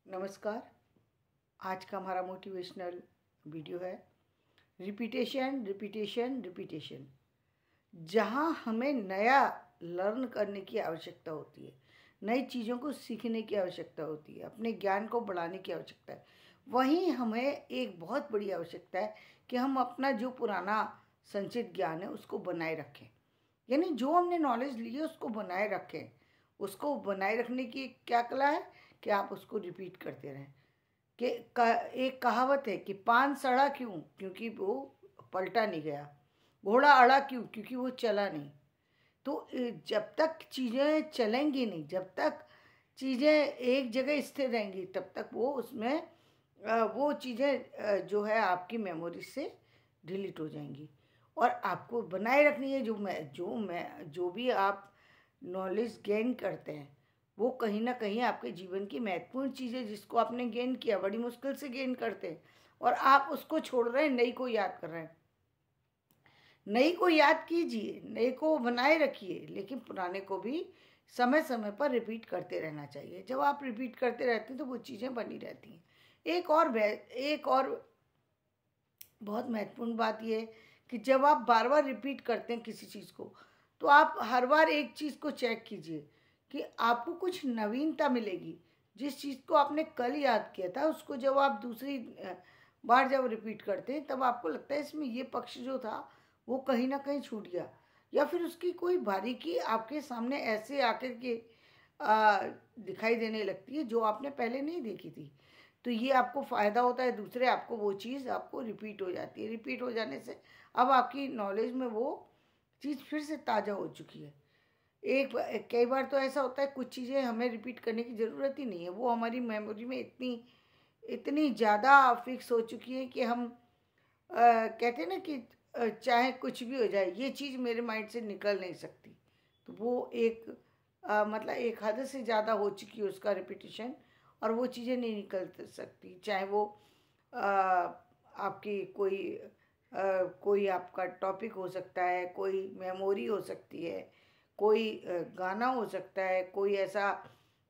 नमस्कार। आज का हमारा मोटिवेशनल वीडियो है रिपीटेशन रिपीटेशन रिपीटेशन। जहाँ हमें नया लर्न करने की आवश्यकता होती है, नई चीज़ों को सीखने की आवश्यकता होती है, अपने ज्ञान को बढ़ाने की आवश्यकता है, वहीं हमें एक बहुत बड़ी आवश्यकता है कि हम अपना जो पुराना संचित ज्ञान है उसको बनाए रखें। यानी जो हमने नॉलेज ली है उसको बनाए रखें। उसको बनाए रखने की क्या कला है कि आप उसको रिपीट करते रहें। कि एक कहावत है कि पान सड़ा क्यों, क्योंकि वो पलटा नहीं गया। घोड़ा अड़ा क्यों, क्योंकि वो चला नहीं। तो जब तक चीज़ें चलेंगी नहीं, जब तक चीज़ें एक जगह स्थिर रहेंगी, तब तक वो उसमें वो चीज़ें जो है आपकी मेमोरी से डिलीट हो जाएंगी। और आपको बनाए रखनी है जो भी आप नॉलेज गेन करते हैं, वो कहीं ना कहीं आपके जीवन की महत्वपूर्ण चीज़ें जिसको आपने गेन किया, बड़ी मुश्किल से गेन करते हैं और आप उसको छोड़ रहे हैं, नई को याद कर रहे हैं। नई को याद कीजिए, नई को बनाए रखिए, लेकिन पुराने को भी समय समय पर रिपीट करते रहना चाहिए। जब आप रिपीट करते रहते हैं तो वो चीज़ें बनी रहती हैं। एक और बहुत महत्वपूर्ण बात यह है कि जब आप बार बार रिपीट करते हैं किसी चीज़ को, तो आप हर बार एक चीज़ को चेक कीजिए कि आपको कुछ नवीनता मिलेगी। जिस चीज़ को आपने कल याद किया था, उसको जब आप दूसरी बार जब रिपीट करते हैं, तब आपको लगता है इसमें ये पक्ष जो था वो कहीं ना कहीं छूट गया, या फिर उसकी कोई बारीकी आपके सामने ऐसे आकर के दिखाई देने लगती है जो आपने पहले नहीं देखी थी। तो ये आपको फ़ायदा होता है। दूसरे आपको वो चीज़ आपको रिपीट हो जाती है। रिपीट हो जाने से अब आपकी नॉलेज में वो चीज़ फिर से ताज़ा हो चुकी है। कई बार तो ऐसा होता है, कुछ चीज़ें हमें रिपीट करने की ज़रूरत ही नहीं है, वो हमारी मेमोरी में इतनी इतनी ज़्यादा फिक्स हो चुकी है कि हम कहते हैं ना कि चाहे कुछ भी हो जाए, ये चीज़ मेरे माइंड से निकल नहीं सकती। तो वो एक मतलब एक हद से ज़्यादा हो चुकी है उसका रिपीटिशन, और वो चीज़ें नहीं निकल सकती। चाहे वो आपकी कोई आपका टॉपिक हो सकता है, कोई मेमोरी हो सकती है, कोई गाना हो सकता है, कोई ऐसा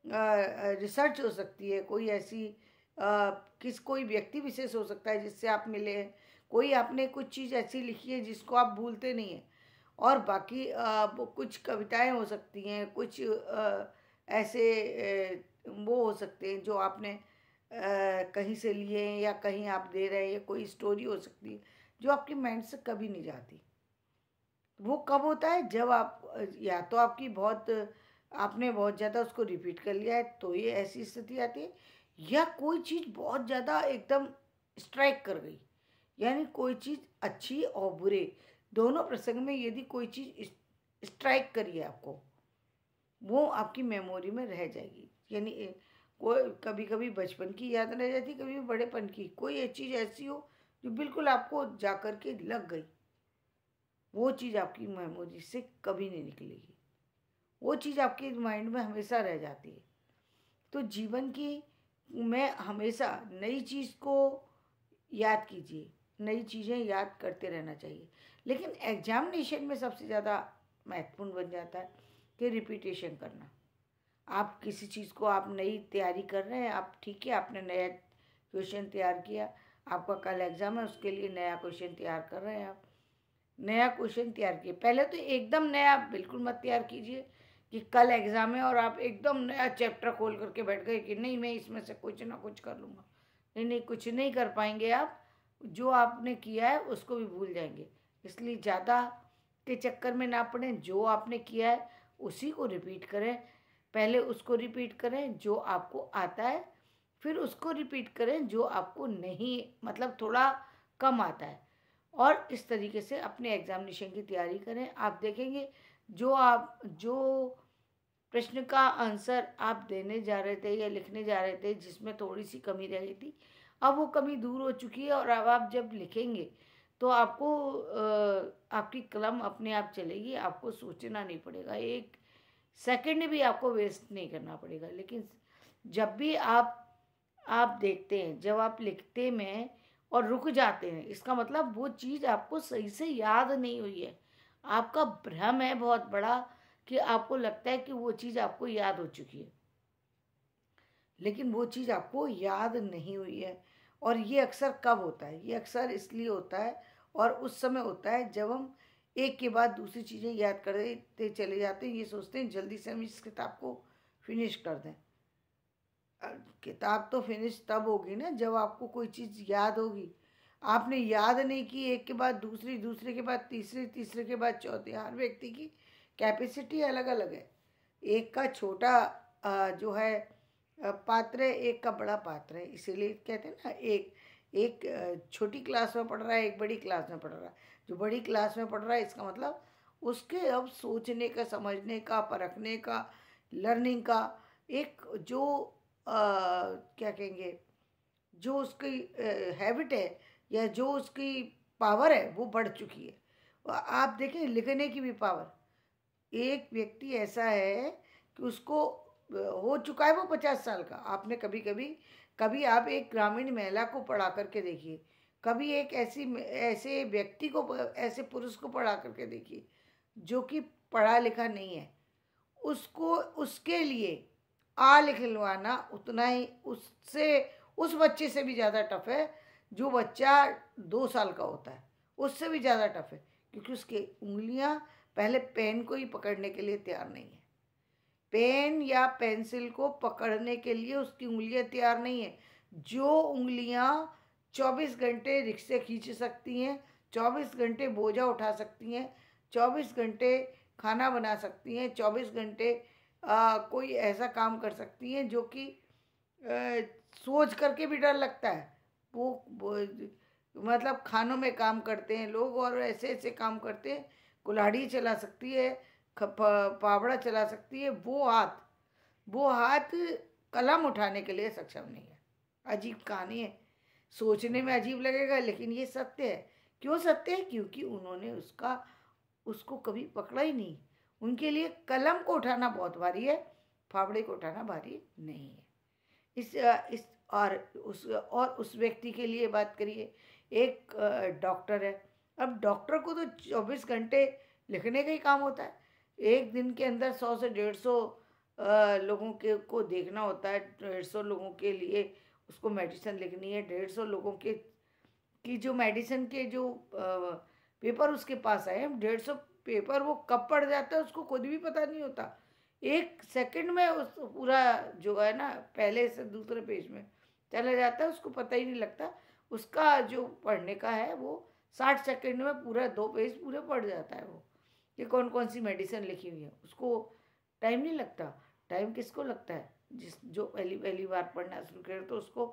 रिसर्च हो सकती है, कोई ऐसी कोई व्यक्ति विशेष हो सकता है जिससे आप मिले हैं, कोई आपने कुछ चीज़ ऐसी लिखी है जिसको आप भूलते नहीं हैं, और बाकी वो कुछ कविताएं हो सकती हैं, कुछ ऐसे वो हो सकते हैं जो आपने कहीं से लिए हैं या कहीं आप दे रहे हैं, या कोई स्टोरी हो सकती है जो आपके माइंड से कभी नहीं जाती। वो कब होता है, जब आप या तो आपने बहुत ज़्यादा उसको रिपीट कर लिया है, तो ये ऐसी स्थिति आती है, या कोई चीज़ बहुत ज़्यादा एकदम स्ट्राइक कर गई। यानी कोई चीज़ अच्छी और बुरे दोनों प्रसंग में यदि कोई चीज़ स्ट्राइक करी है आपको, वो आपकी मेमोरी में रह जाएगी। यानी कोई कभी कभी बचपन की याद रह जाती, कभी बड़ेपन की, कोई एक चीज़ ऐसी हो जो बिल्कुल आपको जा कर के लग गई, वो चीज़ आपकी मेमोरी से कभी नहीं निकलेगी। वो चीज़ आपके माइंड में हमेशा रह जाती है। तो जीवन की में हमेशा नई चीज़ को याद कीजिए, नई चीज़ें याद करते रहना चाहिए। लेकिन एग्जामिनेशन में सबसे ज़्यादा महत्वपूर्ण बन जाता है कि रिपीटेशन करना। आप किसी चीज़ को आप नई तैयारी कर रहे हैं, आप ठीक है, आपने नया क्वेश्चन तैयार किया, आपका कल एग्ज़ाम है, उसके लिए नया क्वेश्चन तैयार कर रहे हैं। आप नया क्वेश्चन तैयार किए, पहले तो एकदम नया बिल्कुल मत तैयार कीजिए कि कल एग्ज़ाम है और आप एकदम नया चैप्टर खोल करके बैठ गए कि नहीं मैं इसमें से कुछ ना कुछ कर लूँगा। नहीं नहीं, कुछ नहीं कर पाएंगे आप। जो आपने किया है उसको भी भूल जाएंगे। इसलिए ज़्यादा के चक्कर में ना पड़ें, जो आपने किया है उसी को रिपीट करें। पहले उसको रिपीट करें जो आपको आता है, फिर उसको रिपीट करें जो आपको नहीं, मतलब थोड़ा कम आता है, और इस तरीके से अपने एग्जामिनेशन की तैयारी करें। आप देखेंगे जो प्रश्न का आंसर आप देने जा रहे थे या लिखने जा रहे थे जिसमें थोड़ी सी कमी रह गई थी, अब वो कमी दूर हो चुकी है, और अब आप जब लिखेंगे तो आपको आपकी कलम अपने आप चलेगी, आपको सोचना नहीं पड़ेगा, एक सेकंड भी आपको वेस्ट नहीं करना पड़ेगा। लेकिन जब भी आप देखते हैं, जब आप लिखते में और रुक जाते हैं, इसका मतलब वो चीज़ आपको सही से याद नहीं हुई है। आपका भ्रम है बहुत बड़ा कि आपको लगता है कि वो चीज़ आपको याद हो चुकी है। लेकिन वो चीज़ आपको याद नहीं हुई है। और ये अक्सर कब होता है? ये अक्सर इसलिए होता है और उस समय होता है जब हम एक के बाद दूसरी चीज़ें याद करते चले जाते हैं, ये सोचते हैं जल्दी से हम इस किताब को फिनिश कर दें। अ, किताब तो फिनिश तब होगी ना जब आपको कोई चीज़ याद होगी। आपने याद नहीं की, एक के बाद दूसरी, दूसरे के बाद तीसरी, तीसरे के बाद चौथी। हर व्यक्ति की कैपेसिटी अलग अलग है। एक का छोटा जो है पात्र है, एक का बड़ा पात्र है। इसीलिए कहते हैं ना, एक एक छोटी क्लास में पढ़ रहा है, एक बड़ी क्लास में पढ़ रहा है। जो बड़ी क्लास में पढ़ रहा है इसका मतलब उसके अब सोचने का, समझने का, परखने का, लर्निंग का एक जो क्या कहेंगे, जो उसकी हैबिट है या जो उसकी पावर है वो बढ़ चुकी है। आप देखें लिखने की भी पावर, एक व्यक्ति ऐसा है कि उसको हो चुका है वो 50 साल का। आपने कभी कभी कभी आप एक ग्रामीण महिला को पढ़ा करके देखिए, कभी एक ऐसे व्यक्ति को, ऐसे पुरुष को पढ़ा करके देखिए जो कि पढ़ा लिखा नहीं है। उसको, उसके लिए आ लिखवाना उतना ही उससे, उस बच्चे से भी ज़्यादा टफ है जो बच्चा 2 साल का होता है, उससे भी ज़्यादा टफ है। क्योंकि उसकी उंगलियां पहले पेन को ही पकड़ने के लिए तैयार नहीं है। पेन या पेंसिल को पकड़ने के लिए उसकी उंगलियां तैयार नहीं है। जो उंगलियां 24 घंटे रिक्शे खींच सकती हैं, 24 घंटे बोझा उठा सकती हैं, 24 घंटे खाना बना सकती हैं, 24 घंटे कोई ऐसा काम कर सकती हैं जो कि सोच करके भी डर लगता है। वो मतलब खानों में काम करते हैं लोग और ऐसे ऐसे काम करते हैं। कुल्हाड़ी चला सकती है, पावड़ा चला सकती है, वो हाथ कलम उठाने के लिए सक्षम नहीं है। अजीब कहानी है, सोचने में अजीब लगेगा लेकिन ये सत्य है। क्यों सत्य है? क्योंकि उन्होंने उसको कभी पकड़ा ही नहीं। उनके लिए कलम को उठाना बहुत भारी है, फावड़े को उठाना भारी नहीं है। इस और उस व्यक्ति के लिए बात करिए, एक डॉक्टर है। अब डॉक्टर को तो 24 घंटे लिखने का ही काम होता है। एक दिन के अंदर 100 से 150 लोगों के को देखना होता है। 150 लोगों के लिए उसको मेडिसिन लिखनी है। 150 लोगों के की जो मेडिसिन के जो पेपर उसके पास आए, 150 पेपर वो कब पड़ जाता है उसको खुद भी पता नहीं होता। 1 सेकंड में उस पूरा जो है ना पहले से दूसरे पेज में चला जाता है, उसको पता ही नहीं लगता। उसका जो पढ़ने का है वो 60 सेकंड में पूरा 2 पेज पूरे पढ़ जाता है। वो कि कौन कौन सी मेडिसिन लिखी हुई है उसको टाइम नहीं लगता। टाइम किसको लगता है? जो पहली पहली बार पढ़ना शुरू करे तो उसको।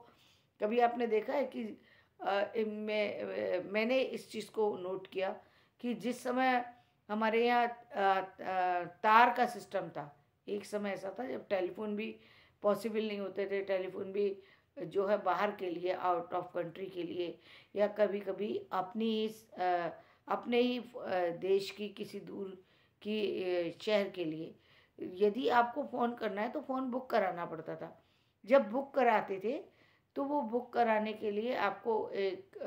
कभी आपने देखा है कि मैंने इस चीज़ को नोट किया कि जिस समय हमारे यहाँ तार का सिस्टम था, एक समय ऐसा था जब टेलीफोन भी पॉसिबल नहीं होते थे। टेलीफोन भी जो है बाहर के लिए, आउट ऑफ कंट्री के लिए, या कभी कभी अपने ही देश की किसी दूर की शहर के लिए यदि आपको फ़ोन करना है तो फ़ोन बुक कराना पड़ता था। जब बुक कराते थे तो वो बुक कराने के लिए आपको एक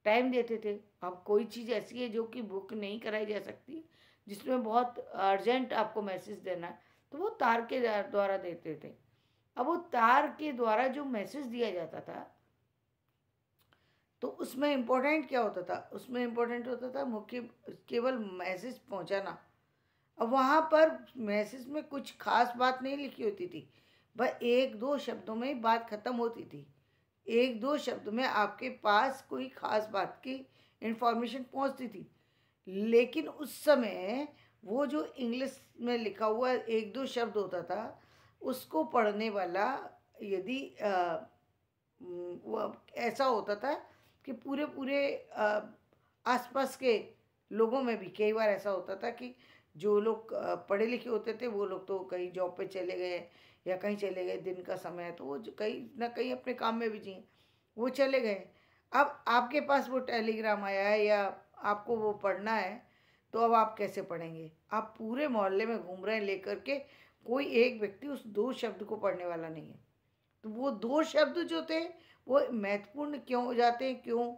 टाइम देते थे। अब कोई चीज़ ऐसी है जो कि बुक नहीं कराई जा सकती, जिसमें बहुत अर्जेंट आपको मैसेज देना है, तो वो तार के द्वारा देते थे। अब वो तार के द्वारा जो मैसेज दिया जाता था तो उसमें इम्पोर्टेंट क्या होता था? उसमें इम्पोर्टेंट होता था मुख्य केवल मैसेज पहुंचाना। अब वहाँ पर मैसेज में कुछ खास बात नहीं लिखी होती थी, बस 1-2 शब्दों में ही बात खत्म होती थी। 1-2 शब्द में आपके पास कोई खास बात की इंफॉर्मेशन पहुँचती थी। लेकिन उस समय वो जो इंग्लिश में लिखा हुआ 1-2 शब्द होता था, उसको पढ़ने वाला यदि वो ऐसा होता था कि पूरे पूरे आसपास के लोगों में भी कई बार ऐसा होता था कि जो लोग पढ़े लिखे होते थे वो लोग तो कहीं जॉब पे चले गए या कहीं चले गए, दिन का समय है तो वो कहीं ना कहीं अपने काम में बिजी हैं, वो चले गए। अब आपके पास वो टेलीग्राम आया है या आपको वो पढ़ना है, तो अब आप कैसे पढ़ेंगे? आप पूरे मोहल्ले में घूम रहे हैं लेकर के, कोई एक व्यक्ति उस 2 शब्द को पढ़ने वाला नहीं है। तो वो 2 शब्द जो थे वो महत्वपूर्ण क्यों हो जाते हैं, क्यों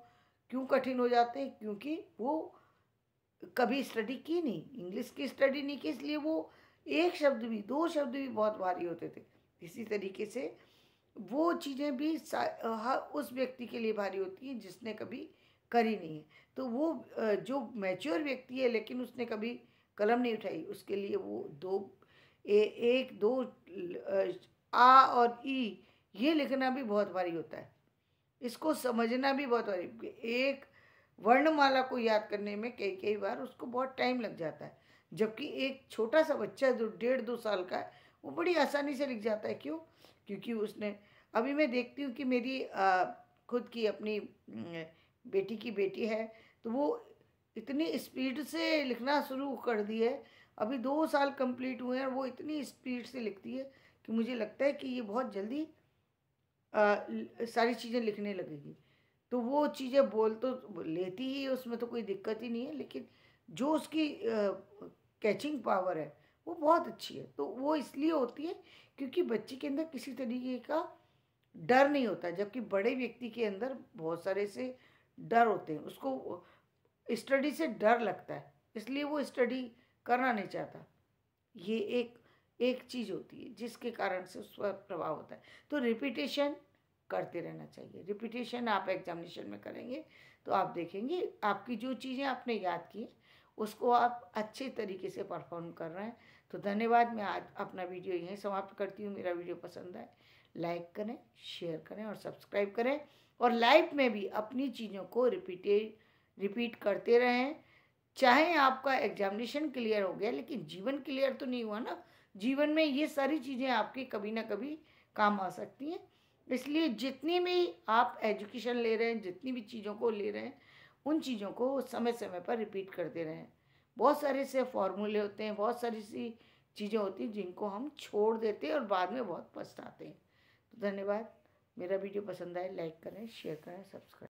क्यों कठिन हो जाते हैं? क्योंकि वो कभी स्टडी की नहीं, इंग्लिश की स्टडी नहीं की, इसलिए वो एक शब्द भी, 2 शब्द भी बहुत भारी होते थे। इसी तरीके से वो चीज़ें भी उस व्यक्ति के लिए भारी होती हैं जिसने कभी करी नहीं है। तो वो जो मैच्योर व्यक्ति है लेकिन उसने कभी कलम नहीं उठाई, उसके लिए वो एक दो आ और ई ये लिखना भी बहुत भारी होता है। इसको समझना भी बहुत भारी, एक वर्णमाला को याद करने में कई कई बार उसको बहुत टाइम लग जाता है, जबकि एक छोटा सा बच्चा जो 1.5-2 साल का है वो बड़ी आसानी से लिख जाता है। क्यों? क्योंकि उसने, अभी मैं देखती हूँ कि मेरी खुद की अपनी बेटी की बेटी है, तो वो इतनी स्पीड से लिखना शुरू कर दी है। अभी 2 साल कंप्लीट हुए हैं और वो इतनी स्पीड से लिखती है कि मुझे लगता है कि ये बहुत जल्दी सारी चीज़ें लिखने लगेगी। तो वो चीज़ें बोल तो लेती ही है, उसमें तो कोई दिक्कत ही नहीं है, लेकिन जो उसकी कैचिंग पावर है वो बहुत अच्छी है। तो वो इसलिए होती है क्योंकि बच्चे के अंदर किसी तरीके का डर नहीं होता, जबकि बड़े व्यक्ति के अंदर बहुत सारे से डर होते हैं। उसको स्टडी से डर लगता है, इसलिए वो स्टडी करना नहीं चाहता। ये एक एक चीज़ होती है जिसके कारण से उस पर प्रभाव होता है। तो रिपीटेशन करते रहना चाहिए। रिपीटेशन आप एग्जामिनेशन में करेंगे तो आप देखेंगे आपकी जो चीज़ें आपने याद की उसको आप अच्छे तरीके से परफॉर्म कर रहे हैं। तो धन्यवाद। मैं आज अपना वीडियो यहीं समाप्त करती हूँ। मेरा वीडियो पसंद आए लाइक करें, शेयर करें और सब्सक्राइब करें। और लाइफ में भी अपनी चीज़ों को रिपीट करते रहें। चाहे आपका एग्जामिनेशन क्लियर हो गया लेकिन जीवन क्लियर तो नहीं हुआ ना। जीवन में ये सारी चीज़ें आपके कभी ना कभी काम आ सकती हैं। इसलिए जितनी भी आप एजुकेशन ले रहे हैं, जितनी भी चीज़ों को ले रहे हैं, उन चीज़ों को समय समय पर रिपीट करते रहें। बहुत सारे से फॉर्मूले होते हैं, बहुत सारी सी चीज़ें होती हैं जिनको हम छोड़ देते हैं और बाद में बहुत पछताते हैं। तो धन्यवाद। मेरा वीडियो पसंद आए लाइक करें, शेयर करें, सब्सक्राइब